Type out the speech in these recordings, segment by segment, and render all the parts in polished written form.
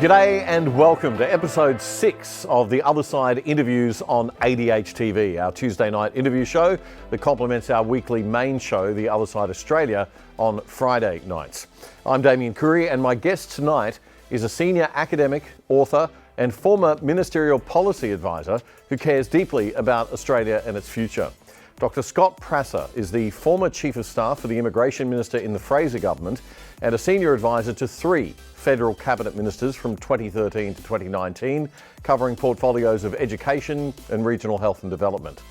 G'day and welcome to episode 6 of The Other Side interviews on ADH-TV, our Tuesday night interview show that complements our weekly main show, The Other Side Australia, on Friday nights. I'm Damian Coory, and my guest tonight is a senior academic, author and former ministerial policy advisor who cares deeply about Australia and its future. Dr Scott Prasser is the former Chief of Staff for the Immigration Minister in the Fraser government and a senior advisor to 3 federal cabinet ministers from 2013 to 2019, covering portfolios of education and regional health and development.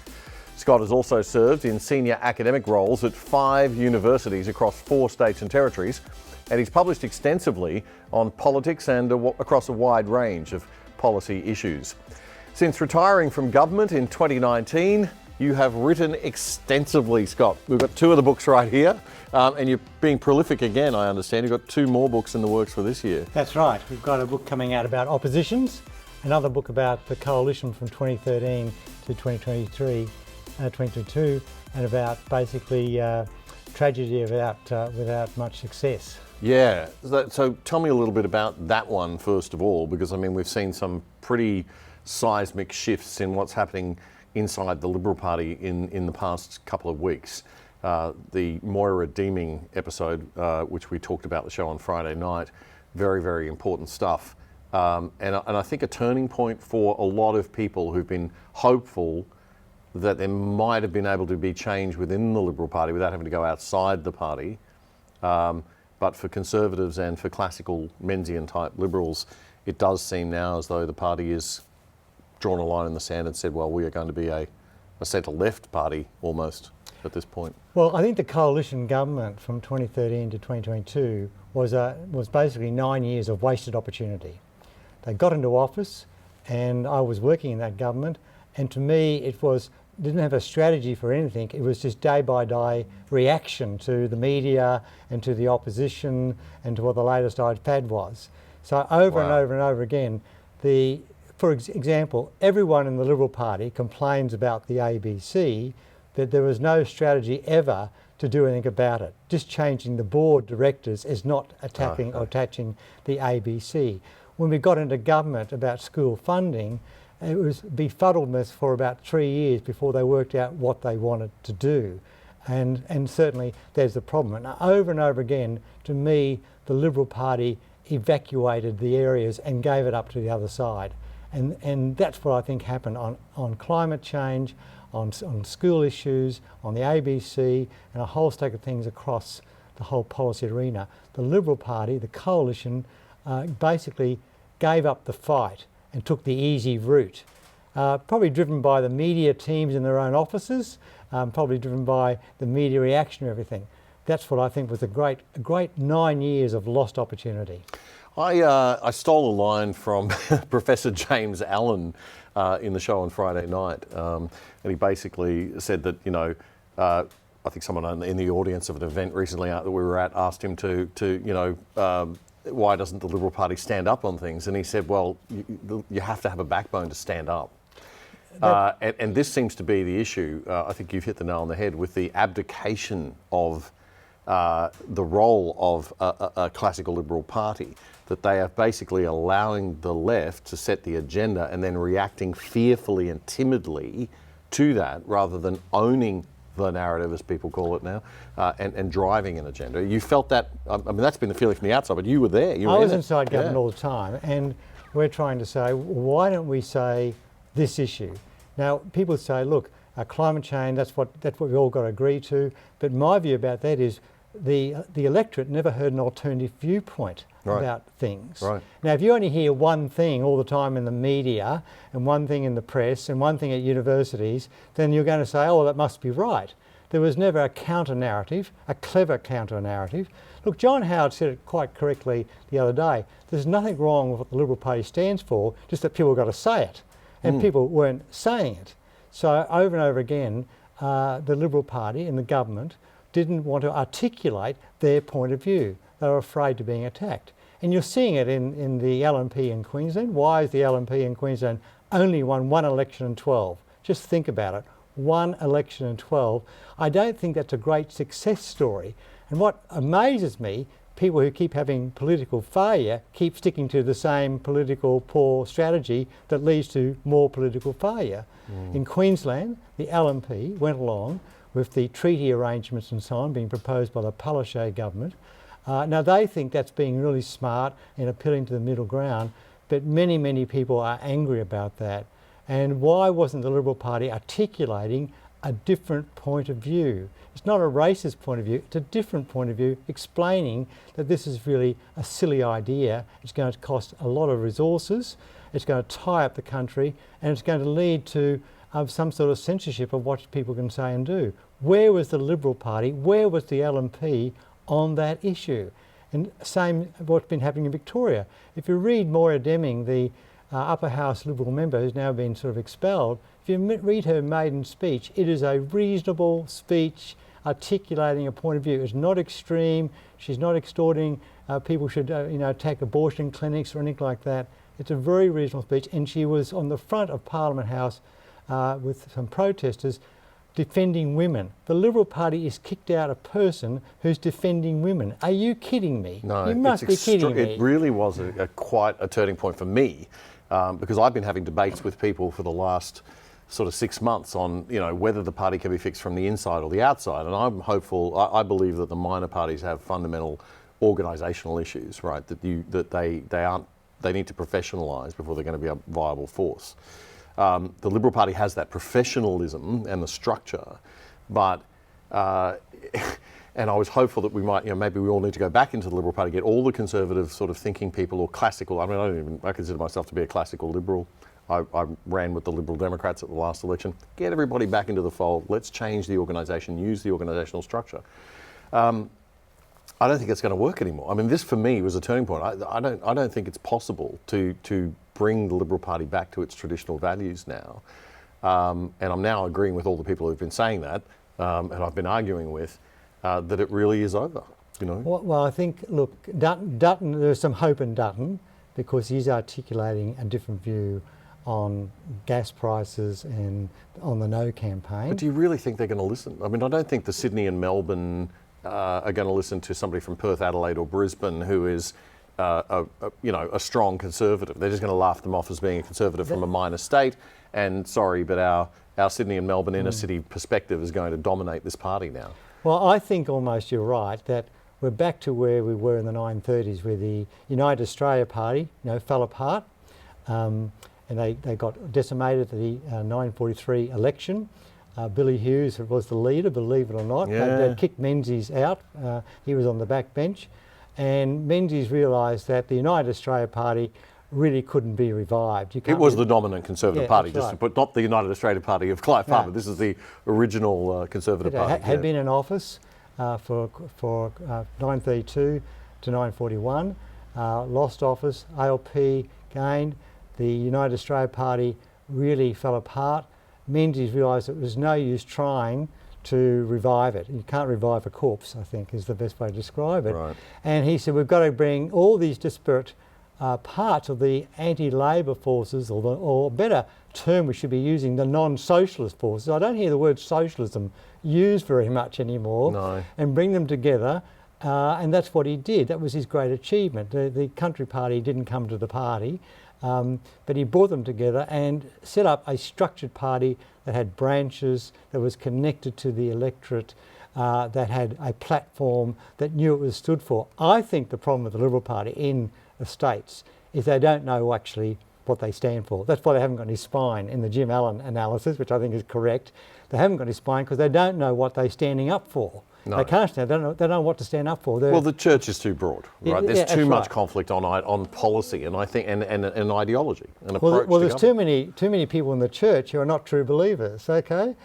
Scott has also served in senior academic roles at 5 universities across 4 states and territories, and he's published extensively on politics and across a wide range of policy issues. Since retiring from government in 2019, you have written extensively, Scott. We've got 2 of the books right here, and you're being prolific again, I understand. You've got 2 more books in the works for this year. That's right. We've got a book coming out about oppositions, another book about the coalition from 2013 to 2022, and about basically tragedy without much success. Yeah, so tell me a little bit about that one first of all, because I mean we've seen some pretty seismic shifts in what's happening inside the Liberal Party in the past couple of weeks. The Moira Deeming episode, which we talked about the show on Friday night, very, very important stuff. And I think a turning point for a lot of people who've been hopeful that there might have been able to be change within the Liberal Party without having to go outside the party. But for Conservatives and for classical Menzian type Liberals, it does seem now as though the party is drawn a line in the sand and said, well, we are going to be a centre-left party almost at this point. Well, I think the coalition government from 2013 to 2022 was basically 9 years of wasted opportunity. They got into office, and I was working in that government, and to me it didn't have a strategy for anything. It was just day-by-day reaction to the media and to the opposition and to what the latest fad was. So over and over and over again, for example, everyone in the Liberal Party complains about the ABC, but there was no strategy ever to do anything about it. Just changing the board directors is not attacking or attaching the ABC. When we got into government about school funding, it was befuddledness for about 3 years before they worked out what they wanted to do. And certainly there's the problem. And over again, to me, the Liberal Party evacuated the areas and gave it up to the other side. And that's what I think happened on climate change, on school issues, on the ABC, and a whole stack of things across the whole policy arena. The Liberal Party, the coalition, basically gave up the fight and took the easy route. Probably driven by the media teams in their own offices, probably driven by the media reaction to everything. That's what I think was a great 9 years of lost opportunity. I stole a line from Professor James Allen in the show on Friday night, and he basically said that, I think someone in the audience of an event recently that we were at asked him to why doesn't the Liberal Party stand up on things? And he said, well, you have to have a backbone to stand up. And this seems to be the issue. I think you've hit the nail on the head with the abdication of the role of a classical Liberal Party, that they are basically allowing the left to set the agenda and then reacting fearfully and timidly to that rather than owning the narrative, as people call it now, and driving an agenda. You felt that, I mean, that's been the feeling from the outside, but you were there. I was inside government all the time, and we're trying to say, why don't we say this issue? Now, people say, look, climate change, that's what we've all got to agree to, but my view about that is the electorate never heard an alternative viewpoint about things. Right. Now, if you only hear one thing all the time in the media and one thing in the press and one thing at universities, then you're going to say, oh, that must be right. There was never a counter-narrative, a clever counter-narrative. Look, John Howard said it quite correctly the other day. There's nothing wrong with what the Liberal Party stands for, just that people have got to say it. And people weren't saying it. So over and over again, the Liberal Party and the government didn't want to articulate their point of view. They were afraid of being attacked. And you're seeing it in the LNP in Queensland. Why is the LNP in Queensland only won 1 election in 12? Just think about it. 1 election in 12. I don't think that's a great success story. And what amazes me, people who keep having political failure keep sticking to the same political poor strategy that leads to more political failure. In Queensland, the LNP went along with the treaty arrangements and so on being proposed by the Palaszczuk government. Now they think that's being really smart and appealing to the middle ground, but many, many people are angry about that. And why wasn't the Liberal Party articulating a different point of view? It's not a racist point of view, it's a different point of view, explaining that this is really a silly idea. It's going to cost a lot of resources, it's going to tie up the country, and it's going to lead to some sort of censorship of what people can say and do. Where was the Liberal Party? Where was the LNP on that issue? And same what's been happening in Victoria. If you read Moira Deming, the upper house Liberal member who's now been sort of expelled, if you read her maiden speech, it is a reasonable speech articulating a point of view. It's not extreme. She's not extorting people should attack abortion clinics or anything like that. It's a very reasonable speech, and she was on the front of Parliament House with some protesters defending women. The Liberal Party has kicked out a person who's defending women. Are you kidding me? No, you must be kidding me. It really was quite a turning point for me, because I've been having debates with people for the last sort of 6 months on whether the party can be fixed from the inside or the outside, and I'm hopeful. I believe that the minor parties have fundamental organisational issues, right? That they need to professionalise before they're going to be a viable force. The Liberal Party has that professionalism and the structure, but and I was hopeful that we might, maybe we all need to go back into the Liberal Party, get all the conservative sort of thinking people or classical. I mean, I consider myself to be a classical Liberal. I ran with the Liberal Democrats at the last election. Get everybody back into the fold. Let's change the organisation, use the organisational structure. I don't think it's going to work anymore. I mean, this for me was a turning point. I don't think it's possible to bring the Liberal Party back to its traditional values now. And I'm now agreeing with all the people who've been saying that, and I've been arguing with, that it really is over. Well, I think, look, Dutton, there's some hope in Dutton because he's articulating a different view on gas prices and on the No campaign. But do you really think they're going to listen? I mean, I don't think the Sydney and Melbourne are going to listen to somebody from Perth, Adelaide or Brisbane who is a strong conservative. They're just going to laugh them off as being a conservative from a minor state. And sorry, but our Sydney and Melbourne inner city perspective is going to dominate this party now. Well, I think almost you're right that we're back to where we were in the 1930s, where the United Australia Party, fell apart, and they got decimated at the 1943 election. Billy Hughes was the leader, believe it or not. Yeah. They kicked Menzies out. He was on the back bench. And Menzies realised that the United Australia Party really couldn't be revived. It was the dominant Conservative Party, just right. But not the United Australia Party of Clive Palmer. No. This is the original Conservative Party. It had been in office for 1932 to 1941, lost office, ALP gained. The United Australia Party really fell apart. Menzies realised it was no use trying to revive it. You can't revive a corpse, I think, is the best way to describe it. Right. And he said, we've got to bring all these disparate parts of the anti-Labor forces, or a better term we should be using, the non-socialist forces. I don't hear the word socialism used very much anymore. No. And bring them together. And that's what he did. That was his great achievement. The Country Party didn't come to the party. But he brought them together and set up a structured party that had branches, that was connected to the electorate, that had a platform, that knew what it was stood for. I think the problem with the Liberal Party in the States is they don't know actually what they stand for. That's why they haven't got any spine in the Jim Allen analysis, which I think is correct. They haven't got any spine because they don't know what they're standing up for. No. They can't stand. They don't know what to stand up for. Well, the church is too broad, right? There's too much right. conflict on policy, and I think and ideology and approach. Well, there's too many people in the church who are not true believers. Okay.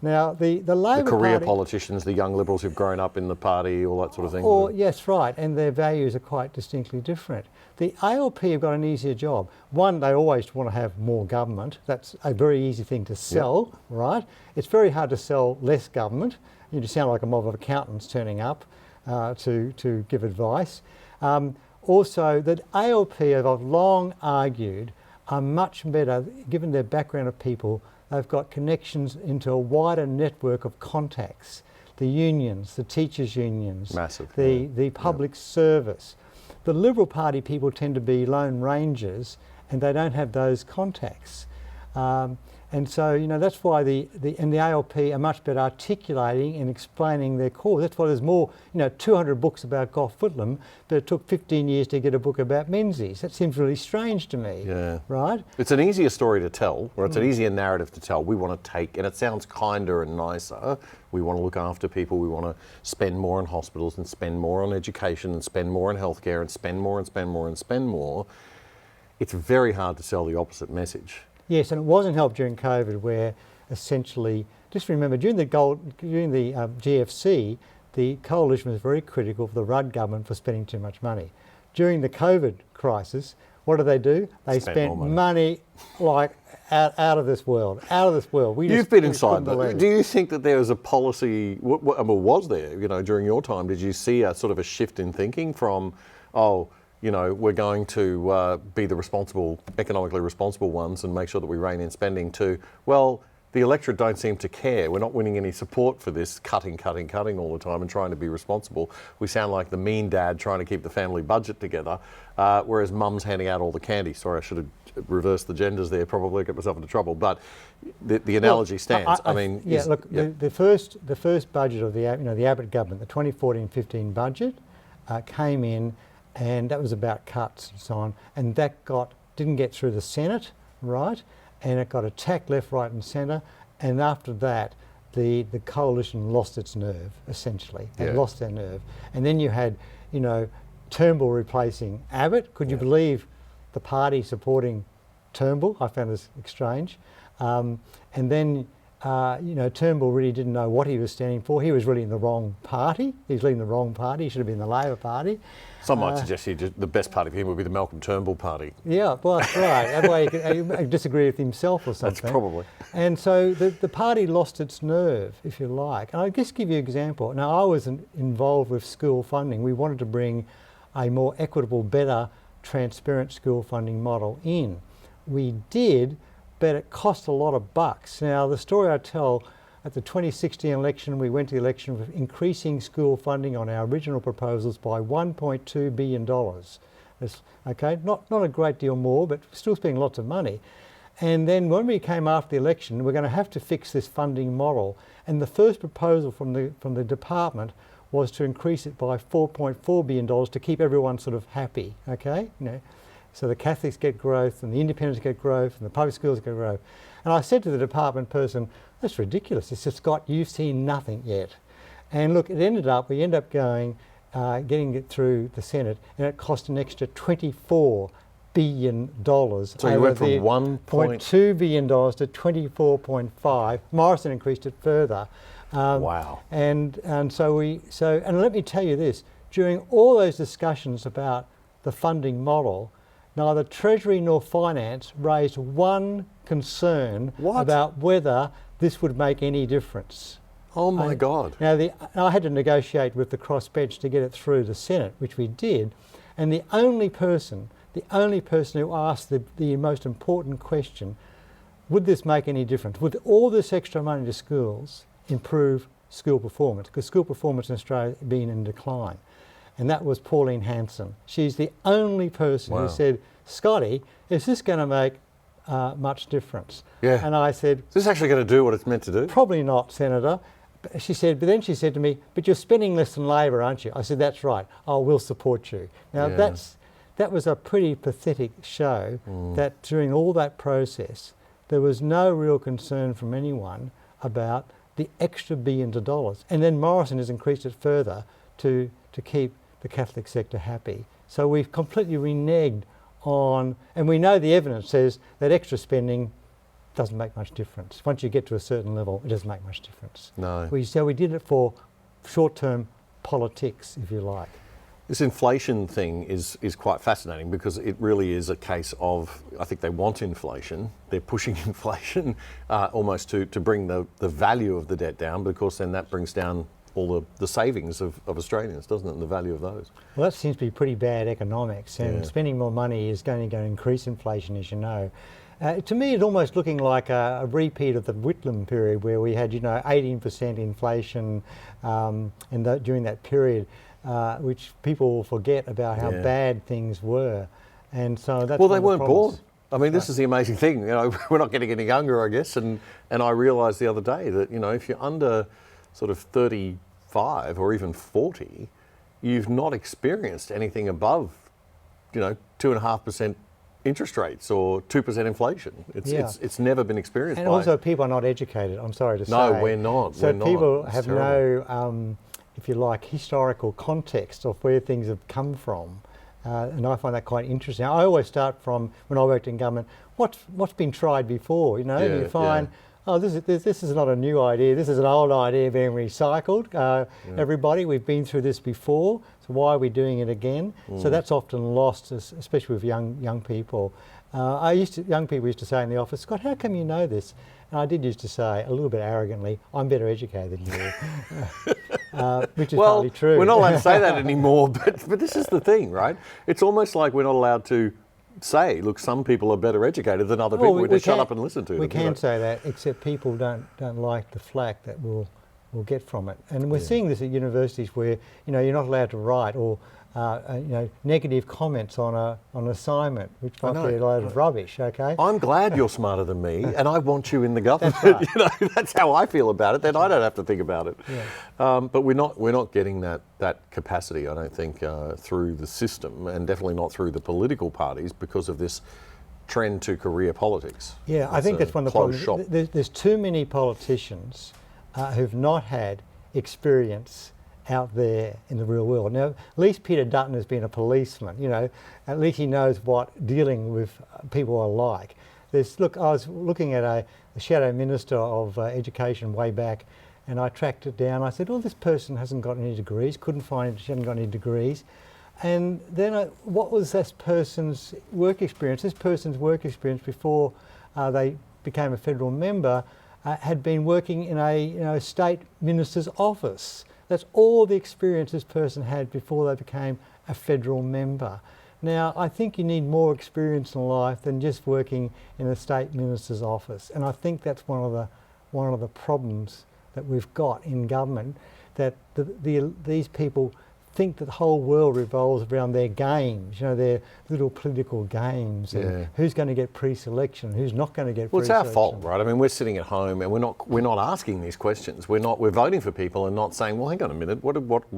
Now the Labor the career Party, politicians, the young Liberals who've grown up in the party, all that sort of thing. Yes, right, and their values are quite distinctly different. The ALP have got an easier job. One, they always want to have more government. That's a very easy thing to sell, right? It's very hard to sell less government. You just sound like a mob of accountants turning up to give advice. Also, that ALP, I've long argued, are much better, given their background of people. They've got connections into a wider network of contacts. the unions, the teachers' unions, Massive, the public service. The Liberal Party people tend to be lone rangers, and they don't have those contacts. And so, you know, that's why the ALP are much better articulating and explaining their cause. That's why there's more, you know, 200 books about Gough Whitlam, but it took 15 years to get a book about Menzies. That seems really strange to me, right? It's an easier story to tell, or it's an easier narrative to tell. We want to take, and it sounds kinder and nicer. We want to look after people. We want to spend more on hospitals and spend more on education and spend more on healthcare and spend more and spend more and spend more. It's very hard to sell the opposite message. Yes, and it wasn't helped during COVID, where essentially, just remember, during the GFC, the coalition was very critical of the Rudd government for spending too much money. During the COVID crisis, what do? They spent money like out of this world, You've been inside that. Do you think that there was a policy, was there, you know, during your time, did you see a sort of a shift in thinking from, you know, we're going to be the economically responsible ones and make sure that we rein in spending, to, well, the electorate don't seem to care. We're not winning any support for this cutting all the time and trying to be responsible. We sound like the mean dad trying to keep the family budget together, whereas mum's handing out all the candy. Sorry, I should have reversed the genders there, probably get myself into trouble. But the analogy stands. The first budget of the Abbott government, the 2014-15 budget, came in, and that was about cuts and so on, and that didn't get through the Senate, right? And it got attacked left, right and centre, and after that the coalition lost its nerve, essentially. They lost their nerve. And then you had, you know, Turnbull replacing Abbott. Could you believe the party supporting Turnbull? I found this strange. And then you know, Turnbull really didn't know what he was standing for. He was really in the wrong party. He was leading the wrong party. He should have been in the Labor Party. Some might suggest the best party for him would be the Malcolm Turnbull party. Yeah, well, that's right. That way he could disagree with himself or something. That's probably. And so the party lost its nerve, if you like. And I'll just give you an example. Now, I was involved with school funding. We wanted to bring a more equitable, better, transparent school funding model in. We did, but it cost a lot of bucks. Now, the story I tell, at the 2016 election, we went to the election with increasing school funding on our original proposals by $1.2 billion. That's, okay, not a great deal more, but still spending lots of money. And then when we came after the election, we're going to have to fix this funding model. And the first proposal from the department was to increase it by $4.4 billion to keep everyone sort of happy, okay? You know, so the Catholics get growth, and the independents get growth, and the public schools get growth. And I said to the department person, that's ridiculous. He said, Scott, you've seen nothing yet. And look, we ended up getting it through the Senate, and it cost an extra $24 billion. So you went from $1.2 billion to 24.5. Morrison increased it further. Wow. And so let me tell you this, during all those discussions about the funding model, neither Treasury nor Finance raised one concern about whether this would make any difference. Oh my God. Now, I had to negotiate with the crossbench to get it through the Senate, which we did, and the only person who asked the most important question, would this make any difference? Would all this extra money to schools improve school performance? Because school performance in Australia has been in decline. And that was Pauline Hanson. She's the only person who said, Scotty, is this going to make much difference? Yeah. And I said, is this actually going to do what it's meant to do? Probably not, Senator. She said, but then she said to me, but you're spending less than Labor, aren't you? I said, that's right. Oh, we'll support you. Now, that was a pretty pathetic show that during all that process, there was no real concern from anyone about the extra billions of dollars. And then Morrison has increased it further to keep the Catholic sector happy. So we've completely reneged on, and we know the evidence says that extra spending doesn't make much difference. Once you get to a certain level, it doesn't make much difference. No. So we did it for short-term politics, if you like. This inflation thing is quite fascinating, because it really is a case of, I think they want inflation. They're pushing inflation almost to bring the value of the debt down, but of course then that brings down all the savings of Australians, doesn't it, and the value of those? Well, that seems to be pretty bad economics, and spending more money is going to increase inflation, as you know. To me, it's almost looking like a repeat of the Whitlam period, where we had, 18% inflation during that period, which people will forget about how bad things were. And so that's well, they weren't born. I mean, this is the amazing thing. We're not getting any younger, I guess. And I realised the other day that if you're under sort of 35 or even 40, you've not experienced anything above, 2.5% interest rates or 2% inflation. It's never been experienced. And also, people are not educated, I'm sorry to say. No, we're not. So people have no, if you like, historical context of where things have come from. And I find that quite interesting. I always start from, when I worked in government, what's been tried before, you find, oh, this is not a new idea, this is an old idea being recycled. Everybody, we've been through this before, so why are we doing it again? So that's often lost, especially with young people. Young people used to say in the office, Scott, how come you know this? And I did used to say, a little bit arrogantly, I'm better educated than you. Which is partly true. We're not allowed to say that anymore, but this is the thing, right? It's almost like we're not allowed to say, look, some people are better educated than other people. We just shut up and listen to them. We can say that, except people don't like the flack that we'll get from it. And we're seeing this at universities where, you're not allowed to write or negative comments on an assignment, which might be a load of rubbish, okay? I'm glad you're smarter than me, and I want you in the government. That's right. That's how I feel about it. Then I don't have to think about it. Yeah. But we're not getting that capacity, I don't think, through the system, and definitely not through the political parties because of this trend to career politics. Yeah, I think that's one of the problems. There's too many politicians who've not had experience out there in the real world. Now, at least Peter Dutton has been a policeman, at least he knows what dealing with people are like. I was looking at a shadow minister of education way back, and I tracked it down. I said, this person hasn't got any degrees, couldn't find she hadn't got any degrees. And then what was this person's work experience? This person's work experience before they became a federal member had been working in a state minister's office. That's all the experience this person had before they became a federal member. Now, I think you need more experience in life than just working in a state minister's office. And I think that's one of the problems that we've got in government, that these people think that the whole world revolves around their games, their little political games, and who's going to get pre-selection, who's not going to get pre-selection. Well, it's our fault, right? I mean, we're sitting at home and we're not asking these questions. We're voting for people and not saying, well, hang on a minute, what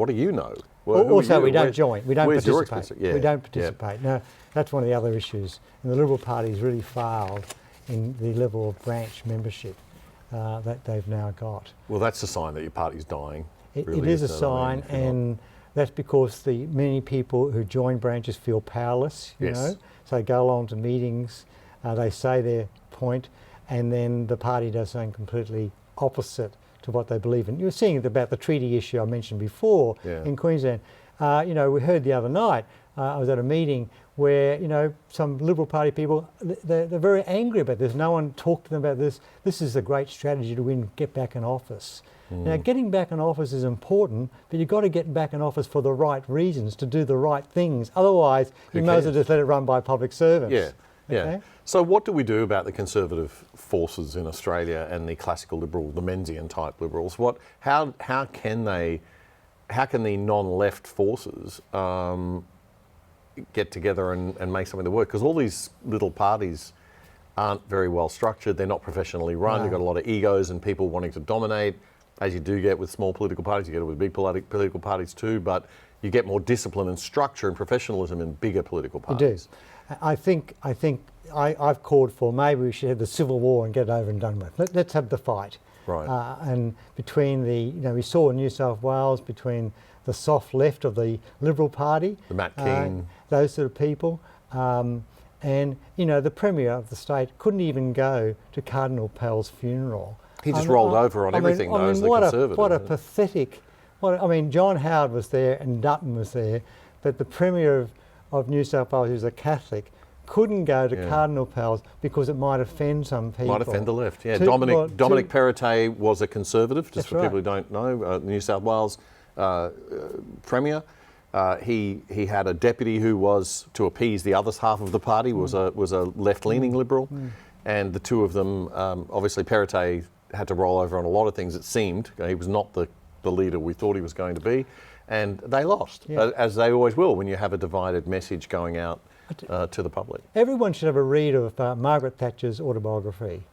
do you know? Also, we don't join. We don't participate. Yeah. We don't participate. Now, that's one of the other issues. And the Liberal Party's really failed in the level of branch membership that they've now got. Well, that's a sign that your party's dying. It is a sign, and that's because many people who join branches feel powerless, you know. So they go along to meetings, they say their point, and then the party does something completely opposite to what they believe in. You're seeing it about the treaty issue I mentioned before in Queensland. We heard the other night, I was at a meeting where, some Liberal Party people, they're very angry about this. No one talked to them about this. This is a great strategy to get back in office. Now, getting back in office is important, but you've got to get back in office for the right reasons, to do the right things. Otherwise, you may as well just let it run by public servants. Yeah. So what do we do about the conservative forces in Australia and the classical liberal, the Menzies type liberals? How can the non-left forces get together and make something that work? Because all these little parties aren't very well structured. They're not professionally run. They've got a lot of egos and people wanting to dominate, as you do get with small political parties. You get it with big political parties too, but you get more discipline and structure and professionalism in bigger political parties. You do. I think I've called for maybe we should have the civil war and get it over and done with. Let's have the fight. Right. And between we saw in New South Wales, between the soft left of the Liberal Party, the Matt King, those sort of people, and the Premier of the state couldn't even go to Cardinal Pell's funeral. He just rolled over on everything, though, as the Conservative. What a pathetic... John Howard was there and Dutton was there, but the Premier of New South Wales, who's a Catholic, couldn't go to Cardinal Pell's because it might offend some people. Might offend the left, Dominic Perrottet was a Conservative, just for people who don't know, New South Wales Premier. He had a deputy who was, to appease the other half of the party, was a left-leaning Liberal. and the two of them, obviously Perrottet had to roll over on a lot of things, it seemed. He was not the leader we thought he was going to be, and they lost, as they always will when you have a divided message going out to the public. Everyone should have a read of Margaret Thatcher's autobiography.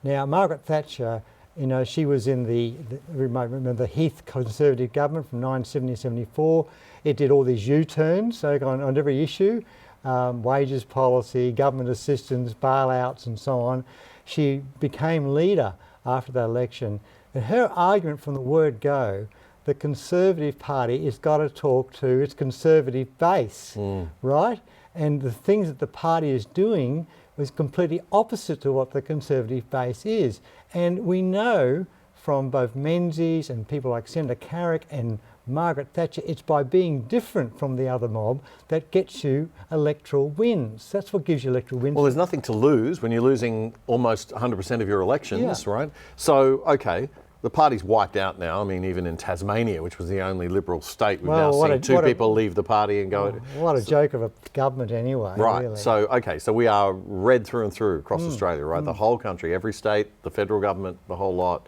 Now, Margaret Thatcher, you know, she was in the Heath Conservative government from 1970-74. It did all these U-turns on every issue, wages policy, government assistance, bailouts and so on. She became leader after that election. And her argument from the word go, the Conservative Party has got to talk to its Conservative base, right? And the things that the party is doing was completely opposite to what the Conservative base is. And we know from both Menzies and people like Senator Carrick and Margaret Thatcher, it's by being different from the other mob that gets you electoral wins. That's what gives you electoral wins. Well, there's nothing to lose when you're losing almost 100% of your elections, right? So, okay, the party's wiped out now. I mean, even in Tasmania, which was the only Liberal state, we've now seen two people leave the party and go... What a joke of a government anyway, right, really. So, okay, so we are red through and through across Australia, right? The whole country, every state, the federal government, the whole lot.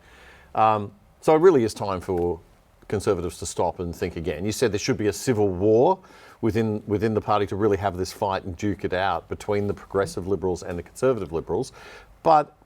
So it really is time for Conservatives to stop and think again. You said there should be a civil war within the party to really have this fight and duke it out between the progressive Liberals and the Conservative Liberals. But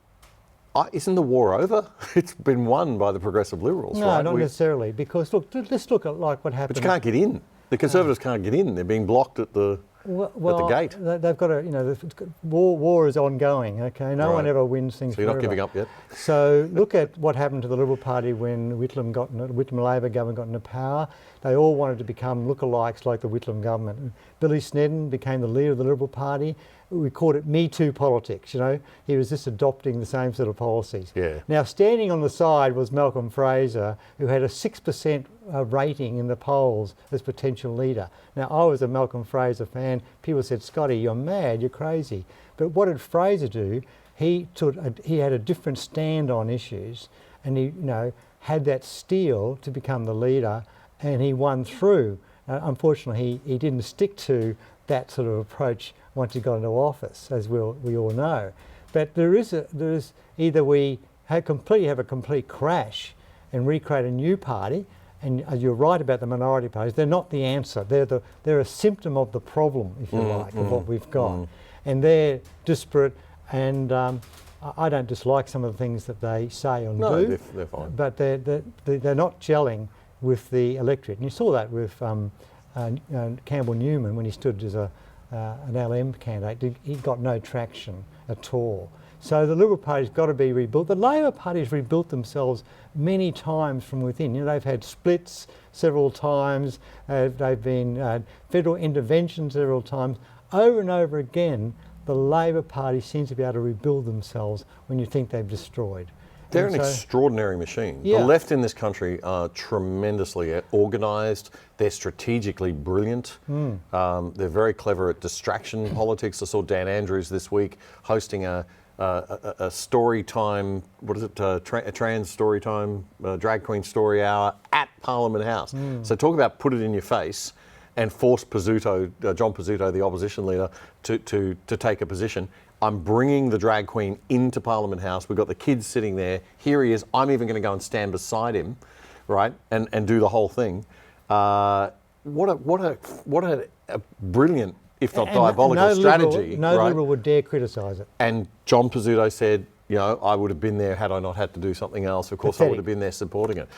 isn't the war over? It's been won by the progressive Liberals, no, right? not necessarily, because look, let's look at like what happened. But you can't get in. The Conservatives can't get in. They're being blocked at the gate. They've got to, you know, war is ongoing, okay? No one ever wins things So you're forever. not giving up yet? So look at what happened to the Liberal Party when Whitlam Labor government got into power. They all wanted to become lookalikes like the Whitlam government. Billy Snedden became the leader of the Liberal Party. We called it Me Too politics, you know. He was just adopting the same sort of policies. Yeah. Now, standing on the side was Malcolm Fraser, who had a 6% rating in the polls as potential leader. Now, I was a Malcolm Fraser fan. People said, Scotty, you're mad, you're crazy. But what did Fraser do? He had a different stand on issues, and he, you know, had that steel to become the leader, and he won through. Unfortunately, he didn't stick to that sort of approach once he got into office, as we all know. But there is either we have a complete crash and recreate a new party, and you're right about the minority parties. They're not the answer. They're a symptom of the problem, if you like, of what we've got, and they're disparate. And I don't dislike some of the things that they say or do. They're fine. But they're not gelling with the electorate. And you saw that with Campbell Newman when he stood as an LM candidate. He got no traction at all. So the Liberal Party's got to be rebuilt. The Labor Party's rebuilt themselves many times from within. You know, they've had splits several times. They've been federal intervention several times. Over and over again, the Labor Party seems to be able to rebuild themselves when you think they've destroyed. They're an extraordinary machine. Yeah. The left in this country are tremendously organised. They're strategically brilliant. They're very clever at distraction politics. I saw Dan Andrews this week hosting a story time, a trans story time, drag queen story hour at Parliament House. So talk about put it in your face and force John Pizzuto, the opposition leader, to take a position. I'm bringing the drag queen into Parliament House. We've got the kids sitting there. Here he is. I'm even going to go and stand beside him, right, and do the whole thing. What a brilliant, if not diabolical, strategy. No Liberal would dare criticise it. And John Pizzuto said, you know, I would have been there had I not had to do something else. Of course, I would have been there supporting it.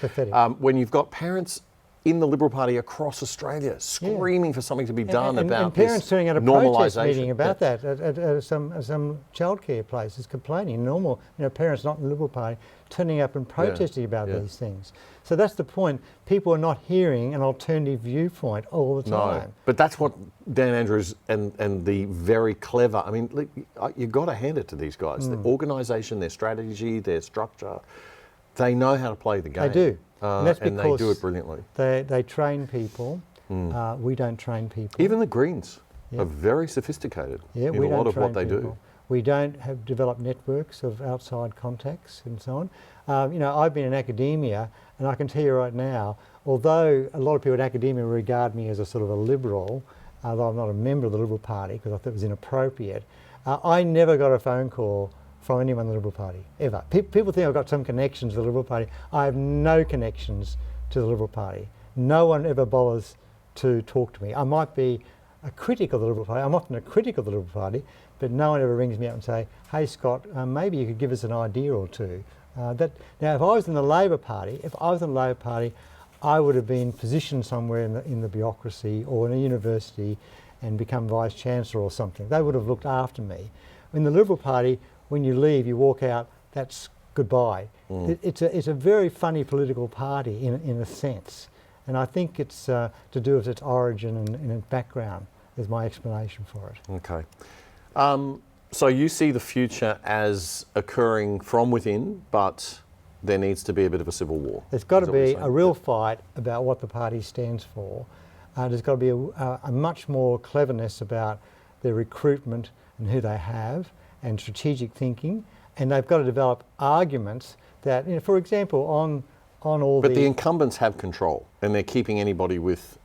When you've got parents in the Liberal Party across Australia screaming for something to be done about and parents this turning out a normalisation. protest meeting about that at some childcare places, complaining. Normal, you know, parents not in the Liberal Party turning up and protesting about these things. So that's the point. People are not hearing an alternative viewpoint all the time. No, but that's what Dan Andrews and the very clever. I mean, look, you've got to hand it to these guys. Their organisation, their strategy, their structure. They know how to play the game. They do. And that's because they do it brilliantly. They train people. We don't train people. Even the Greens are very sophisticated in a lot of what they do. We don't have developed networks of outside contacts and so on. You know, I've been in academia, and I can tell you right now, although a lot of people in academia regard me as a sort of a liberal, although I'm not a member of the Liberal Party because I thought it was inappropriate, I never got a phone call from anyone in the Liberal Party, ever. People think I've got some connections to the Liberal Party. I have no connections to the Liberal Party. No one ever bothers to talk to me. I might be a critic of the Liberal Party. I'm often a critic of the Liberal Party, but no one ever rings me up and say, hey Scott, maybe you could give us an idea or two. Now if I was in the Labor Party, I would have been positioned somewhere in the bureaucracy or in a university and become Vice Chancellor or something. They would have looked after me. In the Liberal Party, when you leave, you walk out, that's goodbye. It's a very funny political party in a sense. And I think it's to do with its origin and its background is my explanation for it. Okay. So you see the future as occurring from within, but there needs to be a bit of a civil war. There's got to be a real fight about what the party stands for. There's got to be a much more cleverness about their recruitment and who they have and strategic thinking. And they've got to develop arguments that, you know, for example, on all But the incumbents have control and they're keeping anybody who's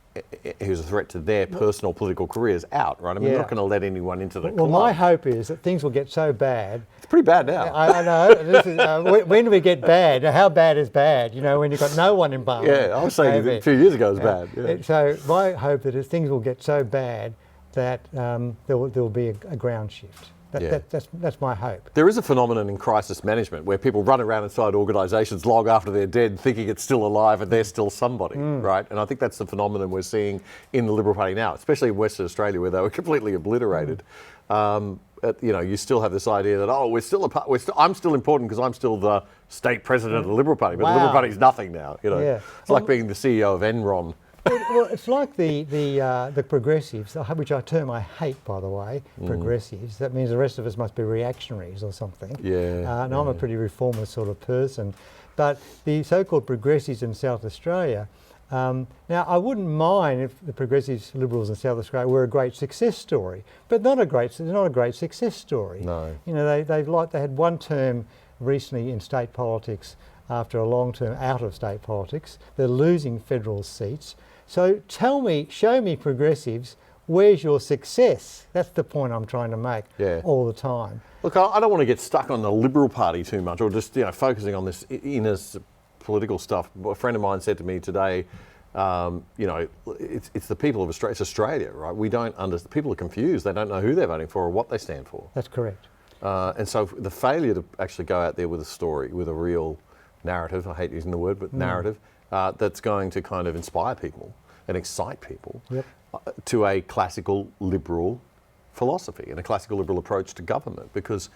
a threat to their personal political careers out, right? I mean, they're not going to let anyone into the club. Well, my hope is that things will get so bad. It's pretty bad now. I know. This is, when do we get bad? How bad is bad? You know, when you've got no one in Parliament. Yeah, I was saying a few years ago it was bad. Yeah. So my hope is things will get so bad that there will be a ground shift. That's my hope. There is a phenomenon in crisis management where people run around inside organisations long after they're dead thinking it's still alive and they're still somebody, right? And I think that's the phenomenon we're seeing in the Liberal Party now, especially in Western Australia where they were completely obliterated. You know, you still have this idea that, I'm still important because I'm still the state president of the Liberal Party, but the Liberal Party's nothing now. You know, it's like being the CEO of Enron. Well, it's like the progressives, which I hate, by the way, progressives. That means the rest of us must be reactionaries or something. And I'm a pretty reformist sort of person. But the so-called progressives in South Australia, now I wouldn't mind if the progressives, Liberals in South Australia were a great success story, but they're not a great success story. No. You know, they had one term recently in state politics after a long term out of state politics. They're losing federal seats. So show me progressives, where's your success? That's the point I'm trying to make all the time. Look, I don't want to get stuck on the Liberal Party too much or just, you know, focusing on this inner political stuff. A friend of mine said to me today, you know, it's the people of Australia, it's Australia, right? People are confused. They don't know who they're voting for or what they stand for. That's correct. And so the failure to actually go out there with a story, with a real narrative, I hate using the word, but narrative, that's going to kind of inspire people and excite people to a classical liberal philosophy and a classical liberal approach to government, because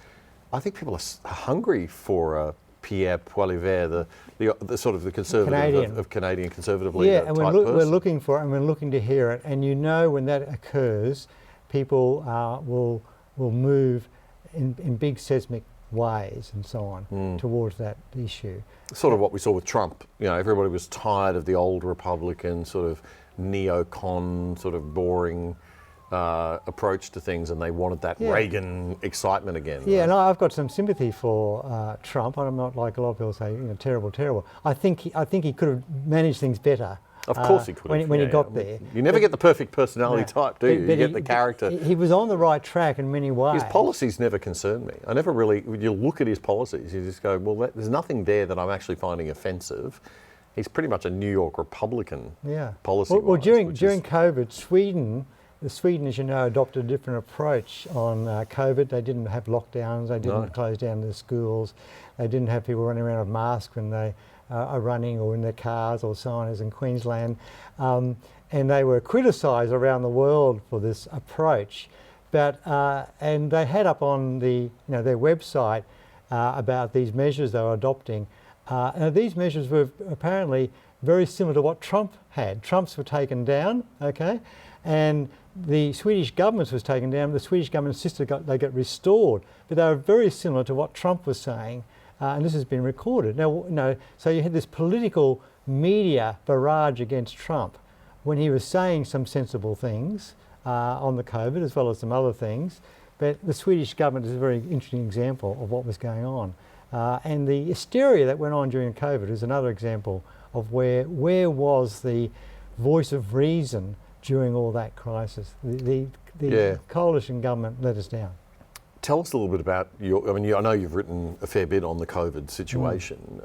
I think people are hungry for a Pierre Poilievre, the sort of the conservative of Canadian conservative leader and type we're looking for it and we're looking to hear it, and you know when that occurs, people will move in big seismic ways and so on towards that issue. Sort of what we saw with Trump. You know, everybody was tired of the old Republican sort of neocon, sort of boring approach to things, and they wanted that Reagan excitement again. Yeah, right? And I've got some sympathy for Trump. I'm not like a lot of people say, you know, terrible. I think he could have managed things better. Of course he could have. When he got there. You never get the perfect personality type, do you? You get the character. He was on the right track in many ways. His policies never concerned me. I never really, when you look at his policies, you just go, well, there's nothing there that I'm actually finding offensive. He's pretty much a New York Republican policy. Well, during COVID, Sweden, as you know, adopted a different approach on COVID. They didn't have lockdowns. They didn't close down the schools. They didn't have people running around with masks when they are running or in their cars or so on, as in Queensland. And they were criticised around the world for this approach. But and they had up on their website about these measures they were adopting. And these measures were apparently very similar to what Trump had. Trump's were taken down, okay, and the Swedish government's was taken down. The Swedish government insisted they get restored, but they were very similar to what Trump was saying, and this has been recorded. Now, so you had this political media barrage against Trump when he was saying some sensible things on the COVID as well as some other things, but the Swedish government is a very interesting example of what was going on. And the hysteria that went on during COVID is another example of where was the voice of reason during all that crisis. The coalition government let us down. Tell us a little bit about I know you've written a fair bit on the COVID situation.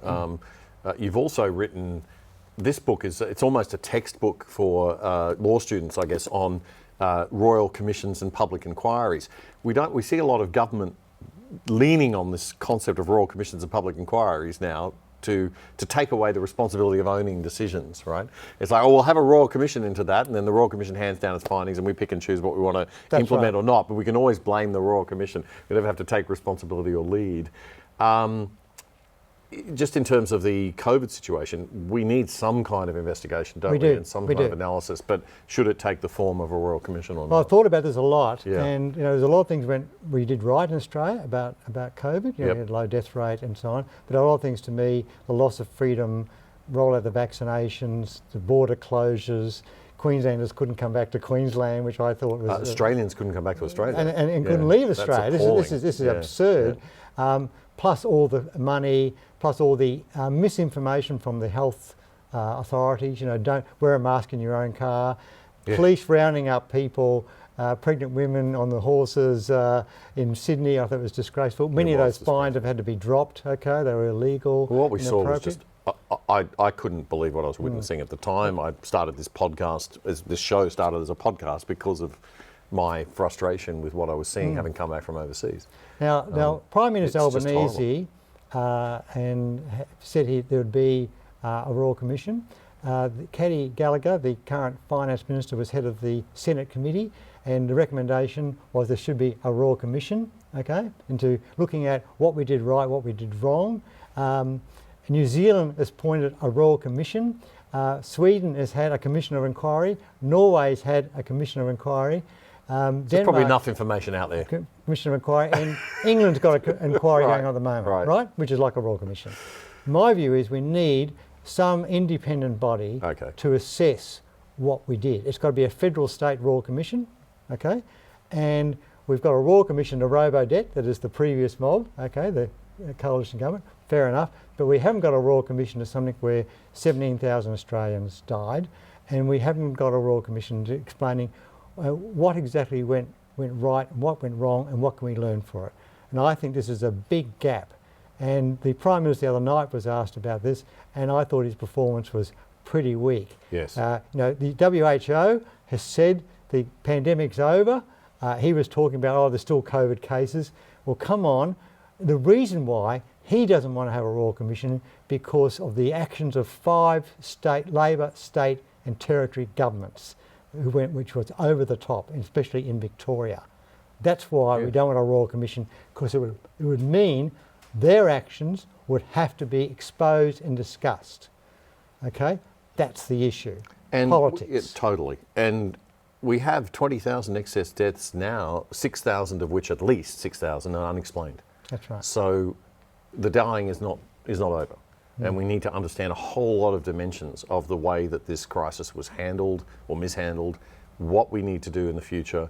You've also written, this book it's almost a textbook for law students, I guess, on royal commissions and public inquiries. We see a lot of government leaning on this concept of royal commissions and public inquiries now to take away the responsibility of owning decisions, right? It's like, we'll have a royal commission into that, and then the royal commission hands down its findings, and we pick and choose what we want to implement or not, but we can always blame the royal commission. We never have to take responsibility or lead. Just in terms of the COVID situation, we need some kind of investigation, don't we? And some kind of analysis, but should it take the form of a royal commission or not? Well, I've thought about this a lot, and there's a lot of things we did right in Australia about COVID. We had low death rate and so on, but a lot of things to me, the loss of freedom, roll out the vaccinations, the border closures. Queenslanders couldn't come back to Queensland, which I thought was Australians couldn't come back to Australia and couldn't leave Australia. This is absurd. Plus all the money, plus all the misinformation from the health authorities. Don't wear a mask in your own car. Police rounding up people, pregnant women on the horses in Sydney. I thought it was disgraceful. Many of those fines have had to be dropped. Okay, they were illegal. Well, what we saw was just. I couldn't believe what I was witnessing at the time. I started this podcast, this show started as a podcast because of my frustration with what I was seeing having come back from overseas. Now Prime Minister Albanese and said there would be a Royal Commission. Katie Gallagher, the current Finance Minister, was head of the Senate committee, and the recommendation was there should be a Royal Commission, okay, into looking at what we did right, what we did wrong. New Zealand has appointed a Royal Commission. Sweden has had a Commission of Inquiry. Norway's had a Commission of Inquiry. There's probably enough information out there. Commission of Inquiry, and England's got an inquiry going on at the moment, right? Which is like a Royal Commission. My view is we need some independent body to assess what we did. It's got to be a federal state Royal Commission, okay? And we've got a Royal Commission to Robo-Debt, that is the previous mob, okay, the coalition government, fair enough, but we haven't got a Royal Commission to something where 17,000 Australians died, and we haven't got a Royal Commission to explaining what exactly went right and what went wrong and what can we learn for it. And I think this is a big gap. And the Prime Minister the other night was asked about this, and I thought his performance was pretty weak. Yes. The WHO has said the pandemic's over. He was talking about, there's still COVID cases. Well, come on. The reason why he doesn't want to have a Royal Commission because of the actions of 5 Labor, state and territory governments which was over the top, especially in Victoria. That's why we don't want a Royal Commission, because it would mean their actions would have to be exposed and discussed. Okay, that's the issue. And politics. Totally. And we have 20,000 excess deaths now, 6,000 of which, at least 6,000, are unexplained. That's right. So the dying is not over. And we need to understand a whole lot of dimensions of the way that this crisis was handled or mishandled, what we need to do in the future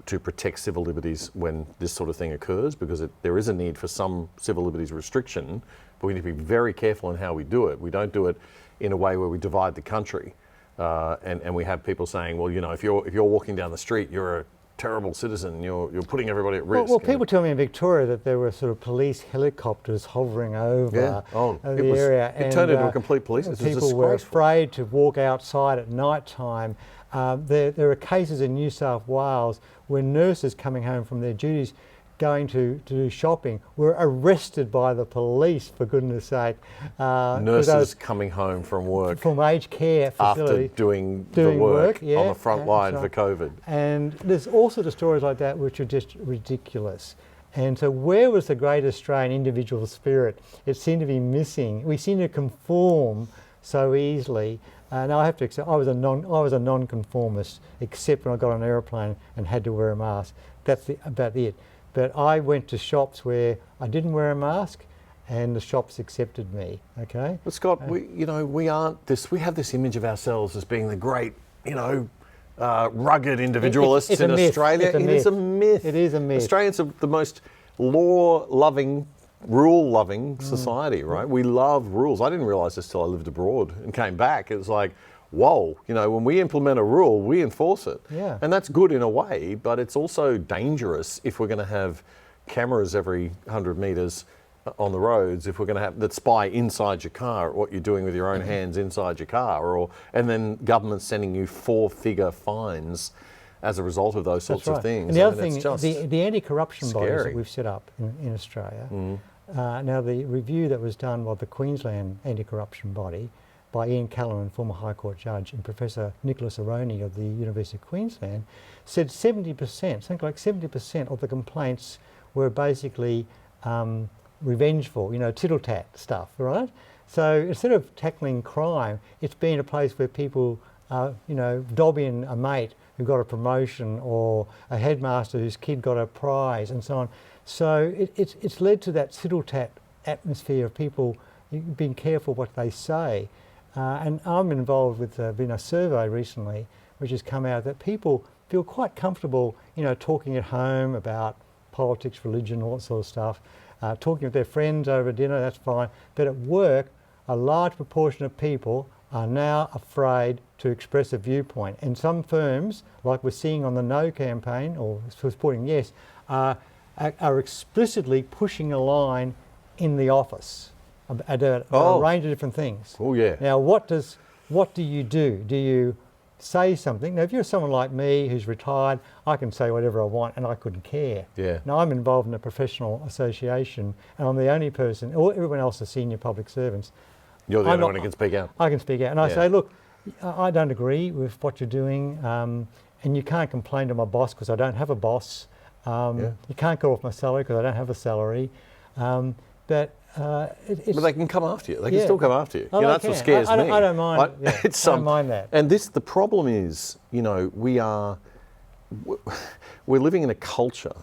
to protect civil liberties when this sort of thing occurs, because there is a need for some civil liberties restriction, but we need to be very careful in how we do it. We don't do it in a way where we divide the country and we have people saying, well, if you're walking down the street, you're a terrible citizen, you're putting everybody at risk. Well, people tell me in Victoria that there were sort of police helicopters hovering over the area. It turned into a complete police. People were afraid to walk outside at night time. There are cases in New South Wales where nurses coming home from their duties going to do shopping were arrested by the police, for goodness sake. Nurses coming home from work. From aged care facility. After doing the work on the front line for COVID. And there's all sorts of stories like that which are just ridiculous. And so where was the great Australian individual spirit? It seemed to be missing. We seem to conform so easily. Now I have to accept, I was a non-conformist, except when I got on an aeroplane and had to wear a mask. That's about it. But I went to shops where I didn't wear a mask, and the shops accepted me. Okay. But Scott, we aren't this. We have this image of ourselves as being the great, rugged individualists in Australia. It is a myth. It is a myth. Australians are the most law-loving, rule-loving society, right? We love rules. I didn't realise this till I lived abroad and came back. It was like, whoa, when we implement a rule, we enforce it. Yeah. And that's good in a way, but it's also dangerous if we're going to have cameras every 100 metres on the roads, if we're going to have that spy inside your car what you're doing with your own hands inside your car, and then government sending you 4-figure fines as a result of those sorts of things. And the other thing, the anti-corruption bodies that we've set up in Australia, now the review that was done by the Queensland anti-corruption body by Ian Callum, former High Court judge, and Professor Nicholas Aroney of the University of Queensland, said 70%, something like 70% of the complaints were basically revengeful, tittle-tat stuff, right? So instead of tackling crime, it's been a place where people, dob in a mate who got a promotion or a headmaster whose kid got a prize and so on. So it's led to that tittle-tat atmosphere of people being careful what they say. And I'm involved with been a survey recently which has come out that people feel quite comfortable, talking at home about politics, religion, all that sort of stuff, talking with their friends over dinner, that's fine. But at work, a large proportion of people are now afraid to express a viewpoint. And some firms, like we're seeing on the No campaign, or supporting Yes, are explicitly pushing a line in the office about a range of different things. Oh yeah. Now, what do you do? Do you say something? Now, if you're someone like me who's retired, I can say whatever I want and I couldn't care. Yeah. Now, I'm involved in a professional association and I'm the only person, everyone else are senior public servants. You're the only one who can speak out. I can speak out. And I say, look, I don't agree with what you're doing, and you can't complain to my boss because I don't have a boss. You can't go off my salary because I don't have a salary. But they can come after you. They can still come after you. Oh, that's what scares me. I don't mind. I don't mind that. And the problem is, we're living in a culture,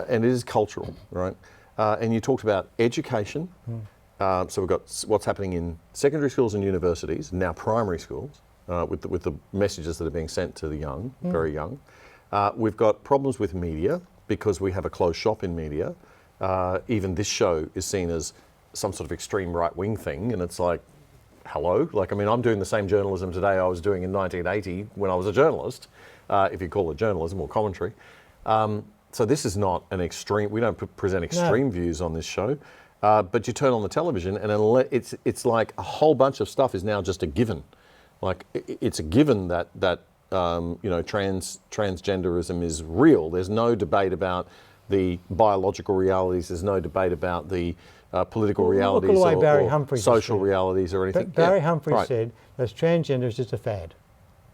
and it is cultural, right? And you talked about education. So we've got what's happening in secondary schools and universities, now primary schools, with the messages that are being sent to the young, very young. We've got problems with media because we have a closed shop in media. Even this show is seen as some sort of extreme right-wing thing, and it's like, hello? I'm doing the same journalism today I was doing in 1980 when I was a journalist, if you call it journalism or commentary. So this is not an extreme, we don't present extreme views on this show. But you turn on the television and it's like a whole bunch of stuff is now just a given. Like it's a given that transgenderism is real. There's no debate about the biological realities. There's no debate about the political realities or social realities or anything. Barry Humphries said that transgender is just a fad.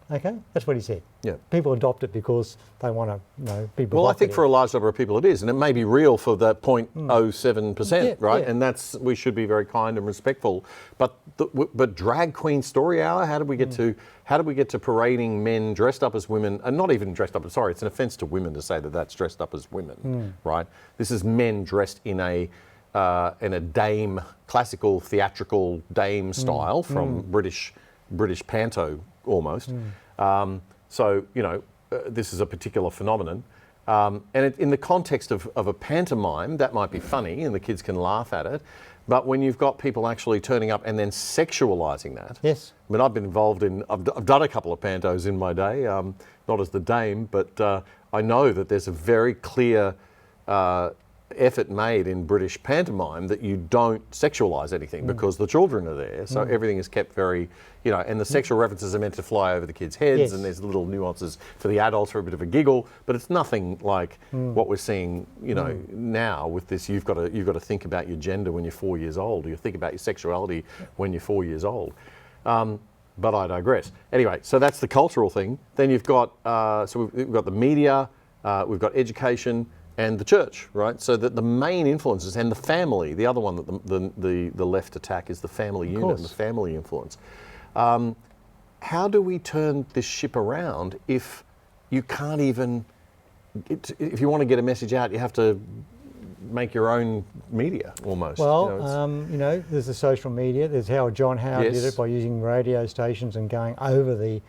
Okay, that's what he said. Yeah. People adopt it because they want to, be provocative. Well, I think for a large number of people it is, and it may be real for that 0.07%, right? Yeah. And we should be very kind and respectful. But drag queen story hour, how did we get to parading men dressed up as women, and not even dressed up? Sorry, it's an offence to women to say that that's dressed up as women, right? This is men dressed in a dame, classical theatrical dame style from British panto. Almost. This is a particular phenomenon. And in the context of a pantomime, that might be funny and the kids can laugh at it. But when you've got people actually turning up and then sexualising that. Yes. I've been involved I've done a couple of pantos in my day, not as the dame, but I know that there's a very clear effort made in British pantomime that you don't sexualise anything because the children are there, so everything is kept very, and the sexual references are meant to fly over the kids' heads, and there's little nuances for the adults for a bit of a giggle, but it's nothing like what we're seeing, now with this. You've got to think about your gender when you're 4 years old, or you think about your sexuality when you're 4 years old. But I digress. Anyway, so that's the cultural thing. Then you've got we've got the media, we've got education. And the church, right? So that the main influences, and the family, the other one that the left attack is the family unit and the family influence. How do we turn this ship around if you can't even, if you want to get a message out, you have to make your own media almost? Well, there's the social media. There's how John Howard did it by using radio stations and going over the.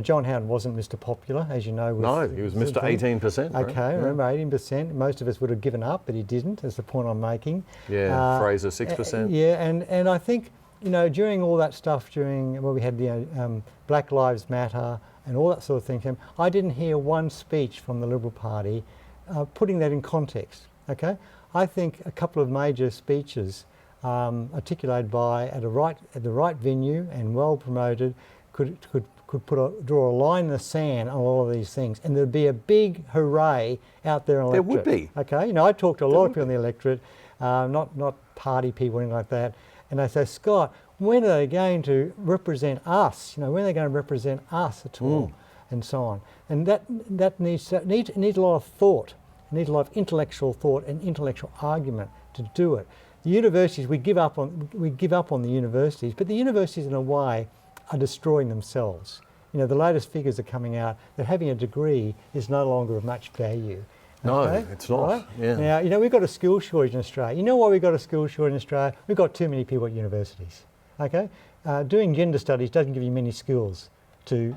John Howard wasn't Mr. Popular, as you know. No, he was Mr. 18%. Right? Okay, remember 18%. Most of us would have given up, but he didn't. That's the point I'm making. Yeah, Fraser 6%. And I think you know, during all that stuff, we had the Black Lives Matter and all that sort of thing, I didn't hear one speech from the Liberal Party putting that in context. Okay, I think a couple of major speeches articulated at the right venue and well promoted could draw a line in the sand on all of these things, and there'd be a big hooray out there in the electorate. There would be. Okay, you know, I talked to a lot of people in the electorate, not party people, anything like that, and they say, Scott, when are they going to represent us? You know, when are they going to represent us at all, and so on. And that needs a lot of thought. It needs a lot of intellectual thought and intellectual argument to do it. The universities, we give up on the universities, but the universities in a way are destroying themselves. You know, the latest figures are coming out that having a degree is no longer of much value. No, okay? it's not. Right? Yeah. Now, you know, we've got a skill shortage in Australia. You know why we've got a skill shortage in Australia? We've got too many people at universities. Okay, doing gender studies doesn't give you many skills to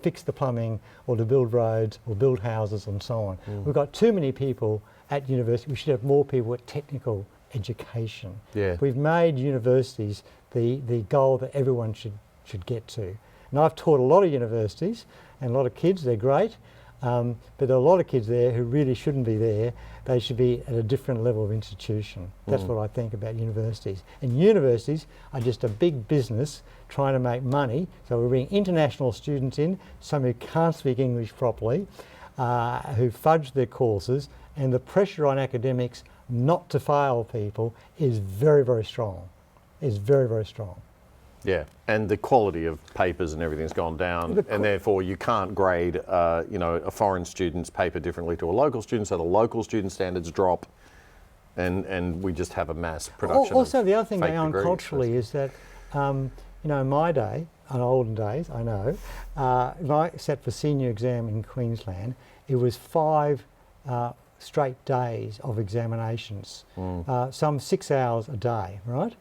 fix the plumbing or to build roads or build houses and so on. We've got too many people at university. We should have more people at technical education. Yeah. We've made universities the goal that everyone should get to. And I've taught a lot of universities and a lot of kids, they're great, but there are a lot of kids there who really shouldn't be there. They should be at a different level of institution. That's what I think about universities. And universities are just a big business trying to make money. So we bring international students in, some who can't speak English properly, who fudge their courses, and the pressure on academics not to fail people is very, very strong. Is very, very strong. Yeah, and the quality of papers and everything's gone down, and therefore you can't grade, you know, a foreign student's paper differently to a local student, so the local student standards drop, and we just have a mass production. Also, the other thing going on degrees, culturally is that, you know, in my day, in olden days, I know, if I sat for senior exam in Queensland, it was 5 straight days of examinations, some 6 hours a day, right?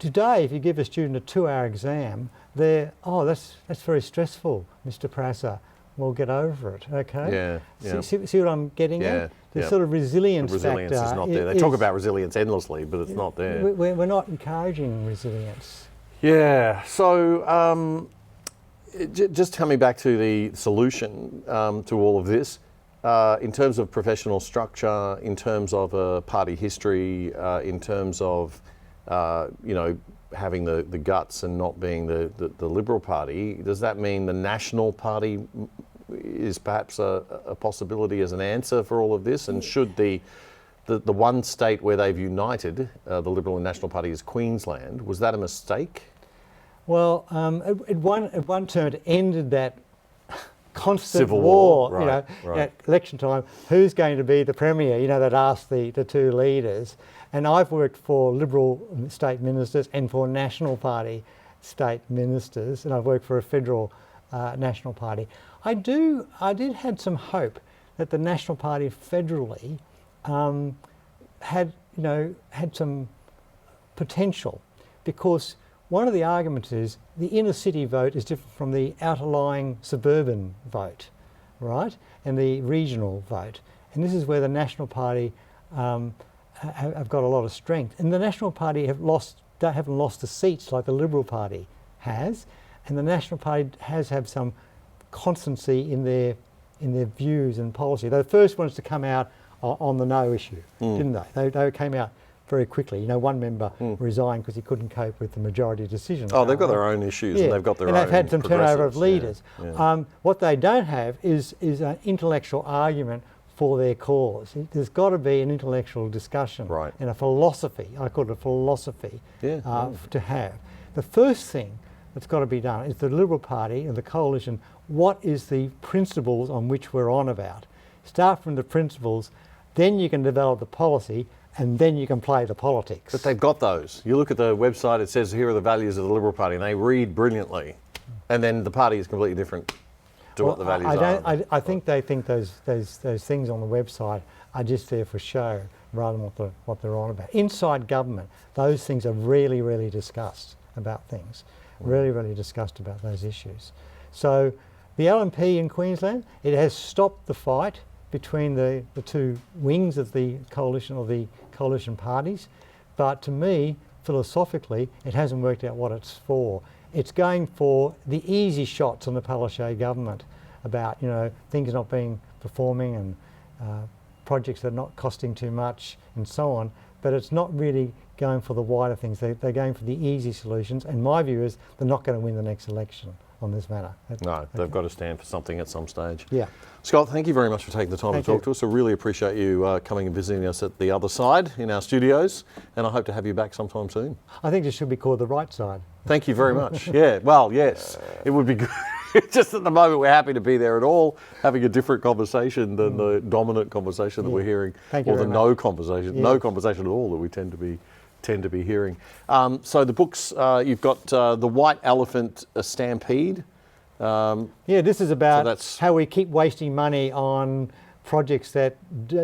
Today, if you give a student a 2-hour exam, that's very stressful, Mr. Prasser. We'll get over it, okay? Yeah. See what I'm getting at? The sort of resilience factor. The resilience is not there. They talk about resilience endlessly, but it's not there. We're not encouraging resilience. Yeah, so just coming back to the solution to all of this, in terms of professional structure, in terms of party history, in terms of you know, having the guts and not being the Liberal Party, does that mean the National Party is perhaps a possibility as an answer for all of this? And should the one state where they've united, the Liberal and National Party, is Queensland, was that a mistake? Well, at one term it ended that constant Civil war, you know, at election time, who's going to be the Premier, you know, that asked the two leaders. And I've worked for Liberal state ministers and for National Party state ministers, and I've worked for a federal National Party. I did have some hope that the National Party federally had some potential, because one of the arguments is the inner city vote is different from the outer-lying suburban vote, right? And the regional vote. And this is where the National Party have got a lot of strength. And the National Party haven't lost the seats like the Liberal Party has, and the National Party has had some constancy in their views and policy. They're the first ones to come out on the no issue, didn't they? They came out very quickly. You know, one member resigned because he couldn't cope with the majority decision. Oh, they've got their own issues, and they've got their own. And they've had some turnover of leaders. Yeah. What they don't have is an intellectual argument for their cause. There's got to be an intellectual discussion and a philosophy. I call it a philosophy to have. The first thing that's got to be done is the Liberal Party and the coalition. What is the principles on which we're on about? Start from the principles, then you can develop the policy, and then you can play the politics. But they've got those. You look at the website, it says here are the values of the Liberal Party, and they read brilliantly. And then the party is completely different to what the values are. I think they think those things on the website are just there for show rather than what they're on about. Inside government, those things are really, really discussed about things. Really, really discussed about those issues. So the LNP in Queensland, it has stopped the fight between the two wings of the coalition, or the coalition parties. But to me, philosophically, it hasn't worked out what it's for. It's going for the easy shots on the Palaszczuk government about, you know, things not being performing and projects that are not costing too much and so on, but it's not really going for the wider things. They're going for the easy solutions, and my view is they're not going to win the next election on this matter. No, they've got to stand for something at some stage. Yeah. Scott, thank you very much for taking the time to talk to us. I really appreciate you coming and visiting us at the other side in our studios, and I hope to have you back sometime soon. I think this should be called the right side. Thank you very much. Yeah, well, yes, it would be good. Just at the moment, we're happy to be there at all, having a different conversation than the dominant conversation that we're hearing, or the no conversation at all that we tend to be hearing. So the books, you've got The White Elephant Stampede. Yeah, this is about how we keep wasting money on projects that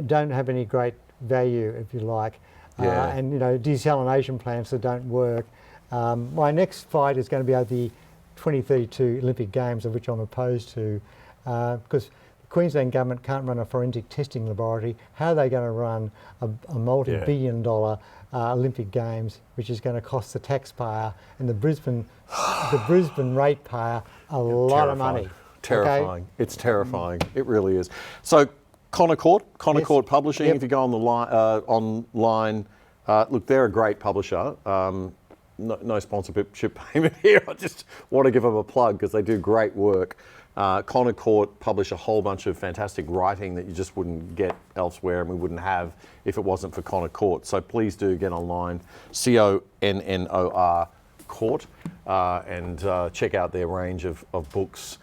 don't have any great value, if you like, and, you know, desalination plants that don't work. My next fight is going to be over the 2032 Olympic Games, of which I'm opposed to, because the Queensland government can't run a forensic testing laboratory. How are they going to run a multi-billion-dollar Olympic Games, which is going to cost the taxpayer and the Brisbane ratepayer a lot of money? Terrifying. Okay? It's terrifying. It really is. So Connor Court Publishing. If you go on the online, look, they're a great publisher. No sponsorship payment here. I just want to give them a plug because they do great work. Connor Court publish a whole bunch of fantastic writing that you just wouldn't get elsewhere, and we wouldn't have if it wasn't for Connor Court. So please do get online, CONNOR Court, and check out their range of books.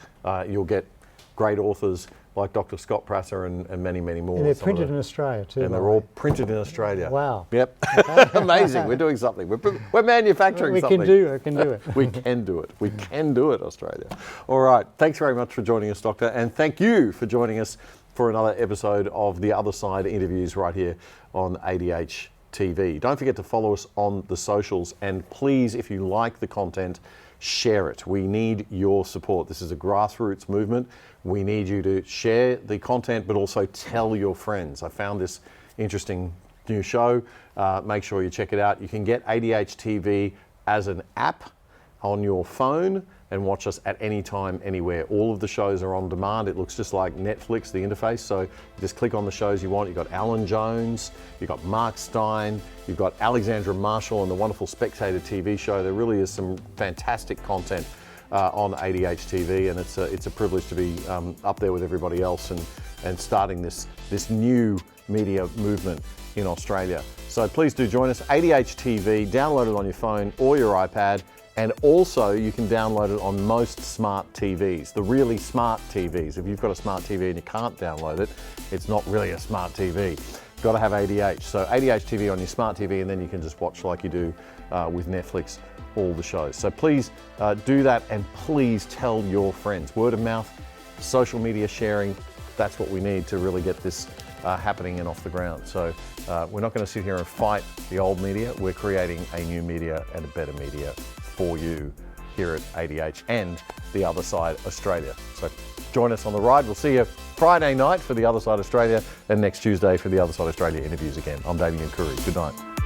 You'll get great authors like Dr Scott Prasser and many, many more. And they're printed in Australia too. And they're all printed in Australia. Wow. Yep. Amazing. We're doing something. We're manufacturing something. We can do it. We can do it. We can do it, Australia. All right. Thanks very much for joining us, Doctor. And thank you for joining us for another episode of The Other Side Interviews right here on ADH TV. Don't forget to follow us on the socials. And please, if you like the content, share it. We need your support. This is a grassroots movement. We need you to share the content, but also tell your friends. I found this interesting new show. Make sure you check it out. You can get ADH TV as an app on your phone and watch us at any time, anywhere. All of the shows are on demand. It looks just like Netflix, the interface. So you just click on the shows you want. You've got Alan Jones, you've got Mark Stein, you've got Alexandra Marshall and the wonderful Spectator TV show. There really is some fantastic content on ADH TV, and it's a privilege to be up there with everybody else and starting this new media movement in Australia. So please do join us. ADH TV, download it on your phone or your iPad, and also you can download it on most smart TVs, the really smart TVs. If you've got a smart TV and you can't download it, it's not really a smart TV. You've got to have ADH. So ADH TV on your smart TV, and then you can just watch like you do with Netflix, all the shows. So please do that, and please tell your friends. Word of mouth, social media sharing, that's what we need to really get this happening and off the ground. So we're not going to sit here and fight the old media. We're creating a new media and a better media for you here at ADH and The Other Side Australia. So join us on the ride. We'll see you Friday night for The Other Side Australia, and next Tuesday for The Other Side Australia interviews again. I'm Damian Coory. Good night.